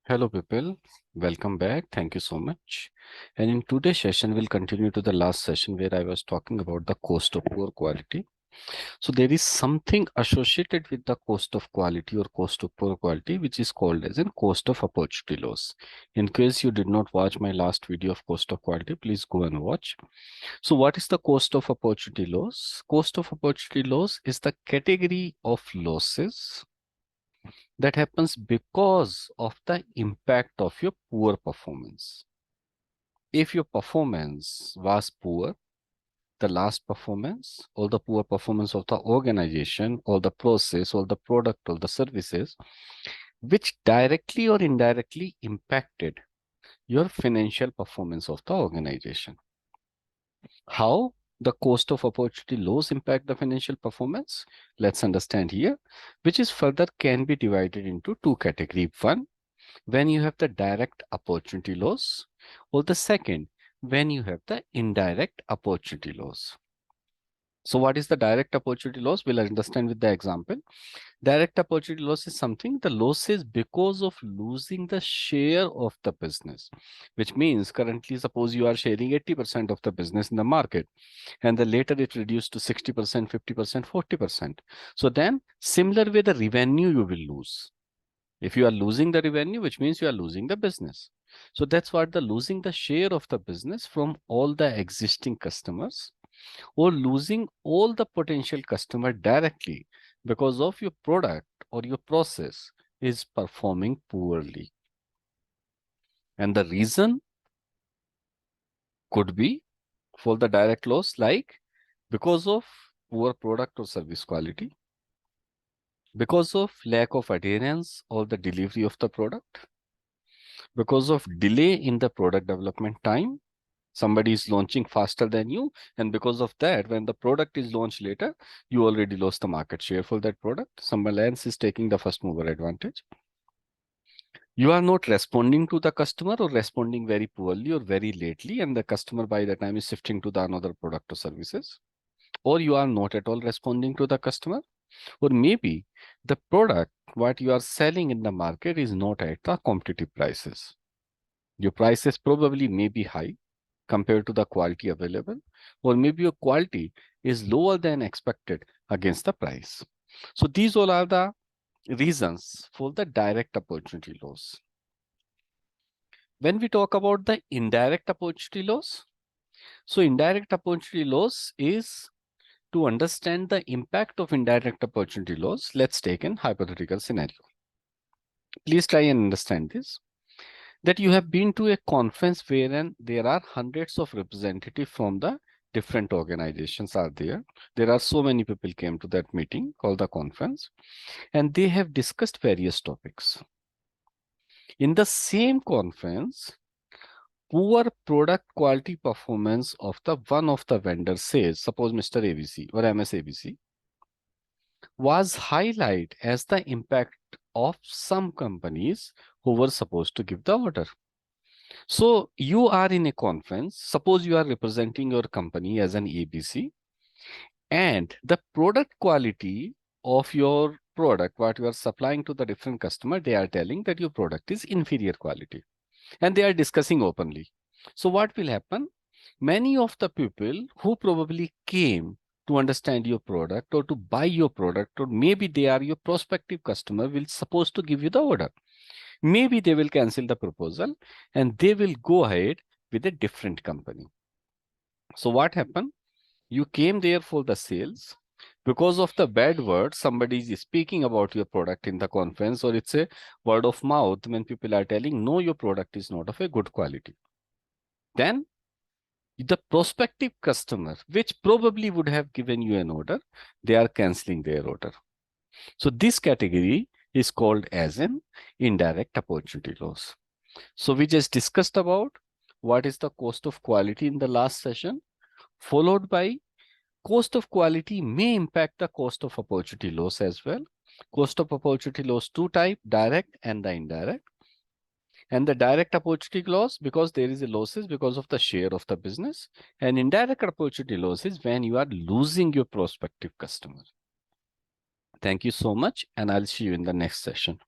Hello people, welcome back. Thank you so much. And in today's session, we'll continue to the last session where I was talking about the cost of poor quality. So there is something associated with the cost of quality or cost of poor quality, which is called as in cost of opportunity loss. In case you did not watch my last video of cost of quality, please go and watch. So what is the cost of opportunity loss? Cost of opportunity loss is the category of losses that happens because of the impact of your poor performance. If your performance was poor, the last performance or the poor performance of the organization or the process or the product or the services, which directly or indirectly impacted your financial performance of the organization. How the cost of opportunity loss impact the financial performance? Let's understand here, which is further can be divided into two categories. One, when you have the direct opportunity loss, or the second, when you have the indirect opportunity loss. So what is the direct opportunity loss? We'll understand with the example. Direct opportunity loss is something, the loss is because of losing the share of the business, which means currently suppose you are sharing 80% of the business in the market and then later it reduced to 60%, 50%, 40%. So then similar way the revenue you will lose. If you are losing the revenue, which means you are losing the business. So that's what the losing the share of the business from all the existing customers or losing all the potential customer directly because of your product or your process is performing poorly. And the reason could be for the direct loss, like because of poor product or service quality, because of lack of adherence or the delivery of the product, because of delay in the product development time. Somebody is launching faster than you, and because of that, when the product is launched later, you already lost the market share for that product. Someone else is taking the first mover advantage. You are not responding to the customer or responding very poorly or very lately, and the customer by the time is shifting to the another product or services. Or you are not at all responding to the customer, or maybe the product what you are selling in the market is not at the competitive prices. Your prices probably may be high compared to the quality available, or maybe your quality is lower than expected against the price. So these all are the reasons for the direct opportunity loss. When we talk about the indirect opportunity loss, so indirect opportunity loss is to understand the impact of indirect opportunity loss. Let's take an hypothetical scenario. Please try and understand this. That you have been to a conference wherein there are hundreds of representatives from the different organizations are there. There are so many people came to that meeting called the conference, and they have discussed various topics. In the same conference, poor product quality performance of the one of the vendors says, suppose Mr. ABC or MS ABC, was highlighted as the impact of some companies who were supposed to give the order. So you are in a conference, suppose you are representing your company as an ABC, and the product quality of your product, what you are supplying to the different customer, they are telling that your product is inferior quality and they are discussing openly. So what will happen? Many of the people who probably came to understand your product or to buy your product, or maybe they are your prospective customer, will supposed to give you the order. Maybe they will cancel the proposal and they will go ahead with a different company. So what happened? You came there for the sales. Because of the bad word, somebody is speaking about your product in the conference, or it's a word of mouth when people are telling, no, your product is not of a good quality. Then the prospective customer, which probably would have given you an order, they are canceling their order. So this category is called as an indirect opportunity loss. So we just discussed about what is the cost of quality in the last session, followed by cost of quality may impact the cost of opportunity loss as well. Cost of opportunity loss two type, direct and the indirect. And the direct opportunity loss, because there is a losses because of the share of the business, and indirect opportunity loss is when you are losing your prospective customer. Thank you so much, and I'll see you in the next session.